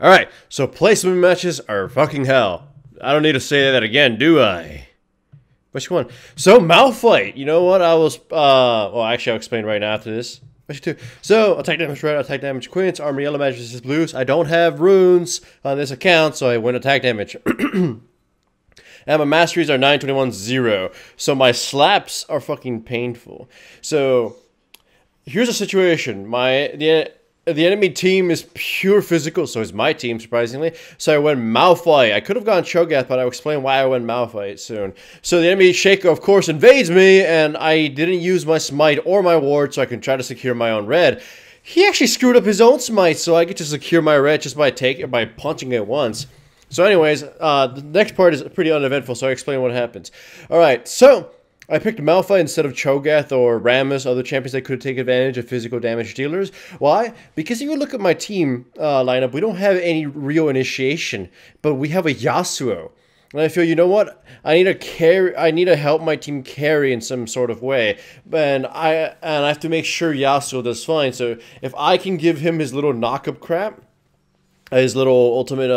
Alright, so placement matches are fucking hell. I don't need to say that again, do I? Which one? So, Malphite. You know what? I was, well, actually, I'll explain right now after this. So, attack damage red, attack damage quints, armor yellow, magic resist blues. I don't have runes on this account, so I win attack damage. And my masteries are 921 0. So, my slaps are fucking painful. So, here's a situation. The enemy team is pure physical, so is my team, surprisingly. So I went Malphite. I could have gone Cho'Gath, but I'll explain why I went Malphite soon. So the enemy Shaco, of course, invades me, and I didn't use my smite or my ward, so I can try to secure my own red. He actually screwed up his own smite, so I get to secure my red just by punching it once. So anyways, the next part is pretty uneventful, so I'll explain what happens. Alright, so I picked Malphite instead of Cho'Gath or Rammus, other champions that could take advantage of physical damage dealers. Why? Because if you look at my team lineup, we don't have any real initiation, but we have a Yasuo. And I feel, you know what? I need to help my team carry in some sort of way, and I have to make sure Yasuo does fine. So if I can give him his little knock-up crap, his little ultimate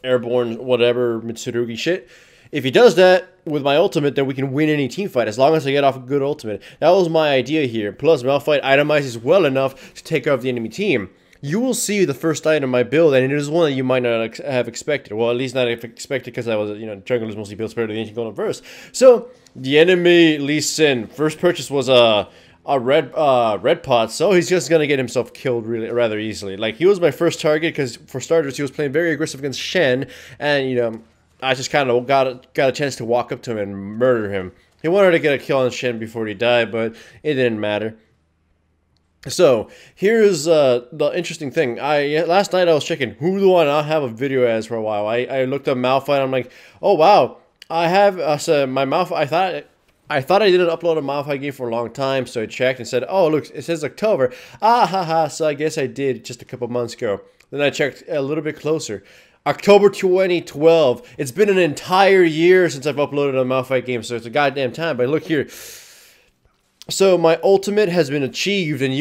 airborne whatever Mitsurugi shit. If he does that with my ultimate, then we can win any team fight, as long as I get off a good ultimate. That was my idea here. Plus, Malphite itemizes well enough to take care of the enemy team. You will see the first item I build, and it is one that you might not have expected. Well, at least not expected, because I was, jungle is mostly built Spirit of the Ancient Golem first. So, the enemy Lee Sin. First purchase was a red pot, so he's just gonna get himself killed rather easily. Like, he was my first target, because for starters, he was playing very aggressive against Shen, and, I just kind of got a chance to walk up to him and murder him. He wanted to get a kill on Shen before he died, but it didn't matter. So, here's the interesting thing. Last night I was checking, who do I not have a video as for a while? I looked up Malphite, I'm like, oh wow, I have my Malphite. I thought I didn't upload a Malphite game for a long time, so I checked and said, oh look, it says October. Ah ha ha, so I guess I did just a couple months ago. Then I checked a little bit closer. October 2012. It's been an entire year since I've uploaded a Malphite game, so it's a goddamn time. But look here. So my ultimate has been achieved, and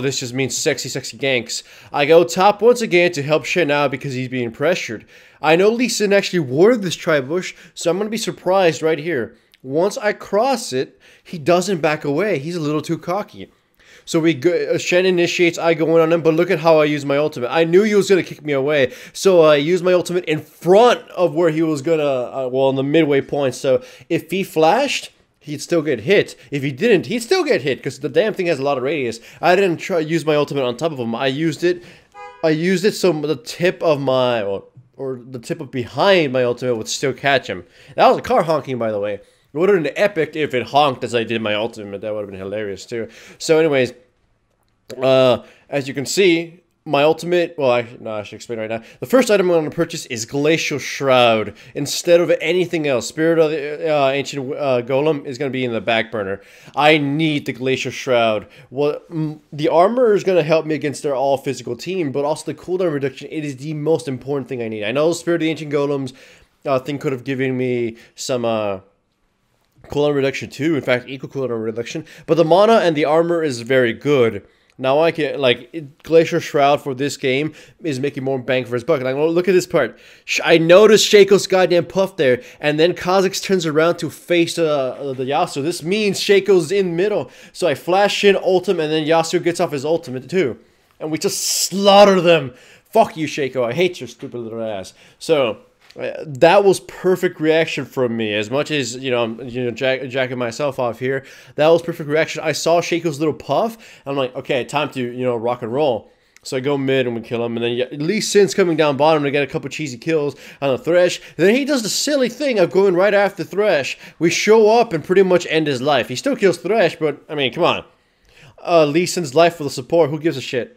this just means sexy, sexy ganks. I go top once again to help Shen out because he's being pressured. I know Lee Sin actually warded this tri-bush, so I'm going to be surprised right here. Once I cross it, he doesn't back away. He's a little too cocky. So Shen initiates, I go in on him, but look at how I use my ultimate. I knew he was going to kick me away, so I used my ultimate in front of where he was going to, well, in the midway point. So if he flashed, he'd still get hit. If he didn't, he'd still get hit, because the damn thing has a lot of radius. I didn't use my ultimate on top of him. I used it so the tip of my, or the tip of behind my ultimate would still catch him. That was a car honking, by the way. It would have been epic if it honked as I did my ultimate. That would have been hilarious too. So anyways, as you can see, my ultimate, well, I should explain right now. The first item I'm going to purchase is Glacial Shroud. Instead of anything else, Spirit of the Ancient Golem is going to be in the back burner. I need the Glacial Shroud. Well, the armor is going to help me against their all-physical team, but also the cooldown reduction. It is the most important thing I need. I know Spirit of the Ancient Golems thing could have given me some cooldown reduction too, in fact equal cooldown reduction, but the mana and the armor is very good. Now I can, Glacier Shroud for this game is making more bang for his buck. Like, look at this part. I noticed Shaco's goddamn puff there, and then Kha'Zix turns around to face the Yasuo. This means Shaco's in middle, so I flash in ultimate, and then Yasuo gets off his ultimate too, and we just slaughter them. Fuck you, Shaco. I hate your stupid little ass. So that was perfect reaction from me. As much as, I'm jacking myself off here, that was perfect reaction. I saw Shaco's little puff, and I'm like, okay, time to, rock and roll. So I go mid and we kill him, and then Lee Sin's coming down bottom to get a couple cheesy kills on the Thresh. Then he does the silly thing of going right after Thresh. We show up and pretty much end his life. He still kills Thresh, but, I mean, come on. Lee Sin's life for the support, who gives a shit?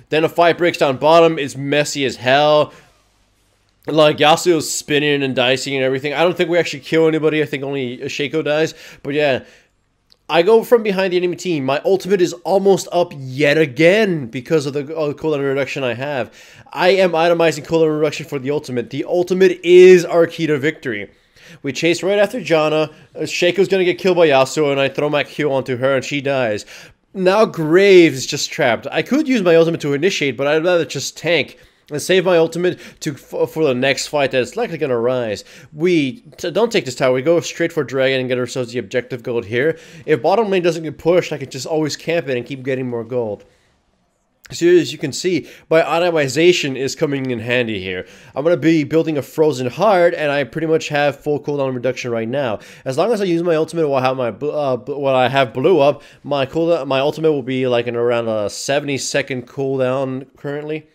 Then a fight breaks down bottom. It's messy as hell. Like, Yasuo's spinning and dicing and everything. I don't think we actually kill anybody. I think only Shaco dies. But yeah, I go from behind the enemy team. My ultimate is almost up yet again because of the cooldown reduction I have. I am itemizing cooldown reduction for the ultimate. The ultimate is our key to victory. We chase right after Janna. Shaco's going to get killed by Yasuo, and I throw my Q onto her, and she dies. Now Graves is just trapped. I could use my ultimate to initiate, but I'd rather just tank. and save my ultimate for the next fight that is likely going to rise. We don't take this tower. We go straight for dragon and get ourselves the objective gold here. If bottom lane doesn't get pushed, I can just always camp it and keep getting more gold. So as you can see, my itemization is coming in handy here. I'm going to be building a frozen heart, and I pretty much have full cooldown reduction right now. As long as I use my ultimate while I have blue up, my ultimate will be like in around a 70-second cooldown currently.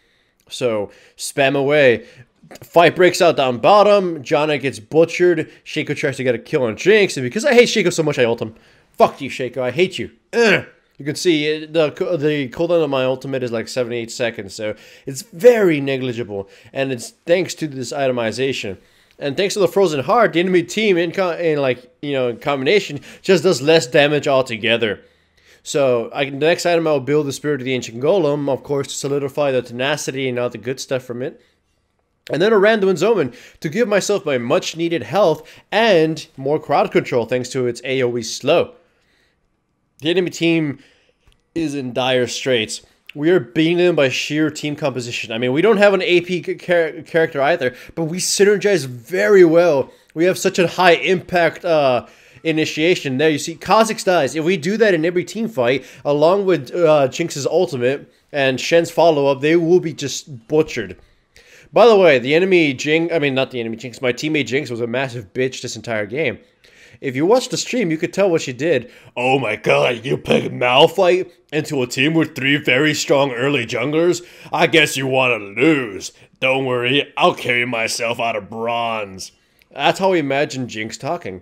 So spam away. Fight breaks out down bottom. Janna gets butchered. Shaco tries to get a kill on Jinx, and because I hate Shaco so much, I ult him. Fuck you, Shaco. I hate you. Ugh. You can see the cooldown of my ultimate is like 78 seconds, so it's very negligible, and it's thanks to this itemization. And thanks to the frozen heart, the enemy team in combination just does less damage altogether. So the next item I'll build the Spirit of the Ancient Golem, of course, to solidify the tenacity and all the good stuff from it. And then a Randuin's Omen to give myself my much needed health and more crowd control thanks to its AoE slow. The enemy team is in dire straits. We are beating them by sheer team composition. I mean, we don't have an AP character either, but we synergize very well. We have such a high impact initiation. There you see, Kha'Zix dies. If we do that in every team fight, along with Jinx's ultimate and Shen's follow-up, they will be just butchered. By the way, the enemy Jinx, I mean, not the enemy Jinx, my teammate Jinx was a massive bitch this entire game. If you watched the stream, you could tell what she did. Oh my god, you picked Malphite into a team with 3 very strong early junglers? I guess you want to lose. Don't worry, I'll carry myself out of bronze. That's how I imagine Jinx talking.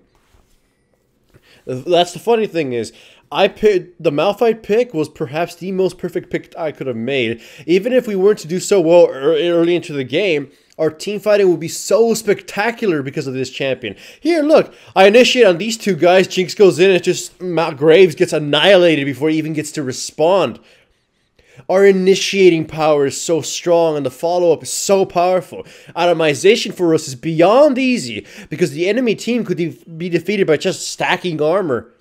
That's the funny thing is, the Malphite pick was perhaps the most perfect pick I could have made. Even if we weren't to do so well early into the game, our team fighting will be so spectacular because of this champion. Here, look, I initiate on these 2 guys. Jinx goes in and just Graves gets annihilated before he even gets to respond. Our initiating power is so strong and the follow-up is so powerful. Itemization for us is beyond easy because the enemy team could be defeated by just stacking armor.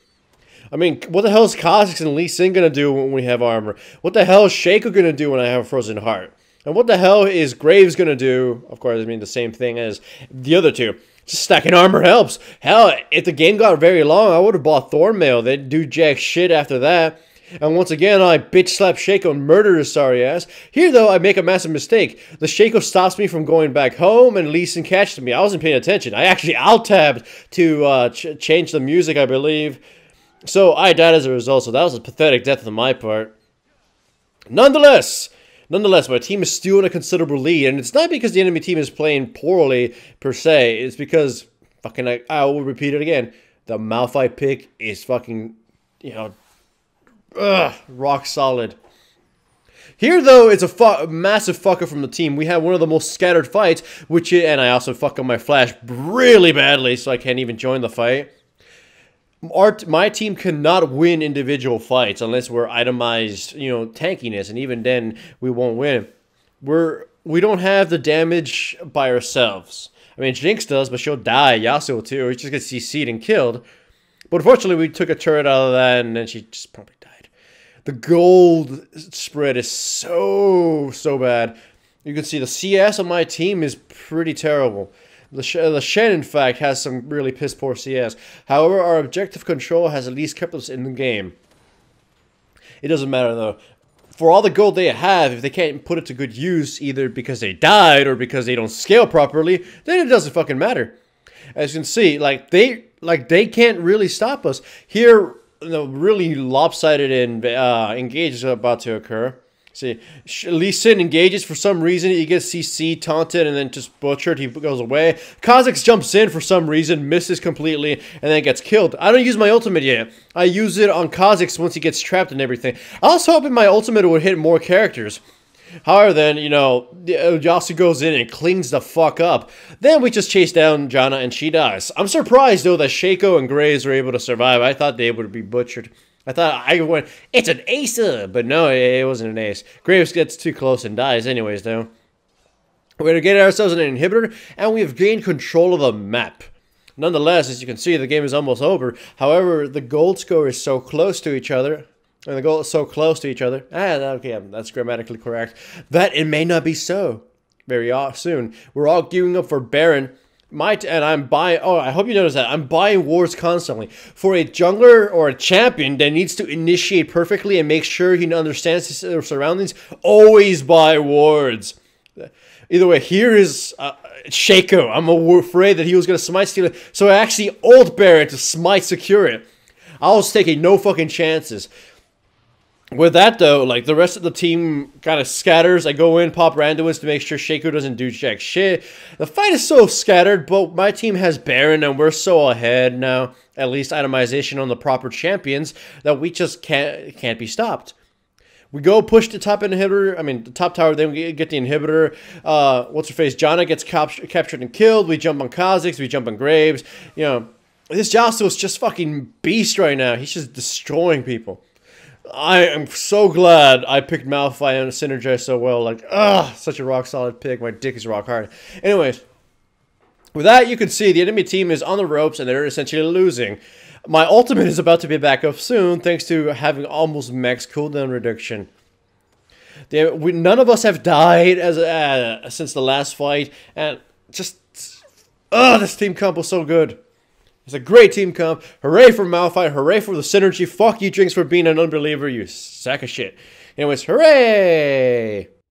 I mean, what the hell is Kha'Zix and Lee Sin gonna do when we have armor? What the hell is Shaco gonna do when I have a frozen heart? And what the hell is Graves going to do? Of course, I mean the same thing as the other 2. Just stacking armor helps. Hell, if the game got very long, I would have bought Thornmail. They'd do jack shit after that. And once again, I bitch slap Shaco and murder his sorry ass. Here, though, I make a massive mistake. The Shaco stops me from going back home, and Lee Sin catches me. I wasn't paying attention. I actually alt-tabbed to change the music, I believe. So I died as a result, so that was a pathetic death on my part. Nonetheless, my team is still in a considerable lead, and it's not because the enemy team is playing poorly, per se. It's because, fucking, I will repeat it again, the Malphite pick is fucking, rock solid. Here, though, it's a massive fucker from the team. We have one of the most scattered fights, and I also fuck up my flash really badly, so I can't even join the fight. My team cannot win individual fights unless we're itemized, tankiness, and even then we won't win. We don't have the damage by ourselves. I mean, Jinx does, but she'll die. Yasuo too. She just gets CC'd and killed. But unfortunately, we took a turret out of that, and then she just probably died. The gold spread is so bad. You can see the CS on my team is pretty terrible. The Shen, in fact, has some really piss-poor CS. However, our objective control has at least kept us in the game. It doesn't matter, though. For all the gold they have, if they can't put it to good use, either because they died or because they don't scale properly, then it doesn't fucking matter. As you can see, they can't really stop us. Here, really lopsided engage is about to occur. See, Lee Sin engages for some reason. He gets CC, taunted, and then just butchered. He goes away. Kha'Zix jumps in for some reason, misses completely, and then gets killed. I don't use my ultimate yet. I use it on Kha'Zix once he gets trapped and everything. I was hoping my ultimate would hit more characters. However, then, Yasuo goes in and cleans the fuck up. Then we just chase down Janna, and she dies. I'm surprised, though, that Shaco and Graves were able to survive. I thought they would be butchered. I thought I went, it's an ace, but no, it wasn't an ace. Graves gets too close and dies anyways, though. We're going to get ourselves an inhibitor, and we have gained control of the map. Nonetheless, as you can see, the game is almost over. However, the gold score is so close to each other, and the goal is so close to each other. Okay, that's grammatically correct, that it may not be so. very soon. We're all gearing up for Baron. And I'm buying. Oh, I hope you notice that I'm buying wards constantly for a jungler or a champion that needs to initiate perfectly and make sure he understands his surroundings. Always buy wards. Either way, here is Shaco. I'm afraid that he was going to smite steal it, so I actually ult Baron to smite secure it. I was taking no fucking chances. With that, though, like, the rest of the team kind of scatters. I go in, pop randoms to make sure Shaco doesn't do jack shit. The fight is so scattered, but my team has Baron, and we're so ahead now. At least itemization on the proper champions that we just can't be stopped. We go push the top inhibitor. I mean, the top tower, then we get the inhibitor. What's her face? Janna gets captured and killed. We jump on Kha'Zix. We jump on Graves. You know, this Josto is just fucking beast right now. He's just destroying people. I am so glad I picked Malphite and synergized so well. Like, such a rock solid pick. My dick is rock hard. Anyways, with that, you can see the enemy team is on the ropes and they're essentially losing. My ultimate is about to be back up soon, thanks to having almost max cooldown reduction. None of us have died since the last fight, and just this team comp was so good. It's a great team comp. Hooray for Malphite. Hooray for the synergy. Fuck you, Jinx, for being an unbeliever, you sack of shit. Anyways, hooray!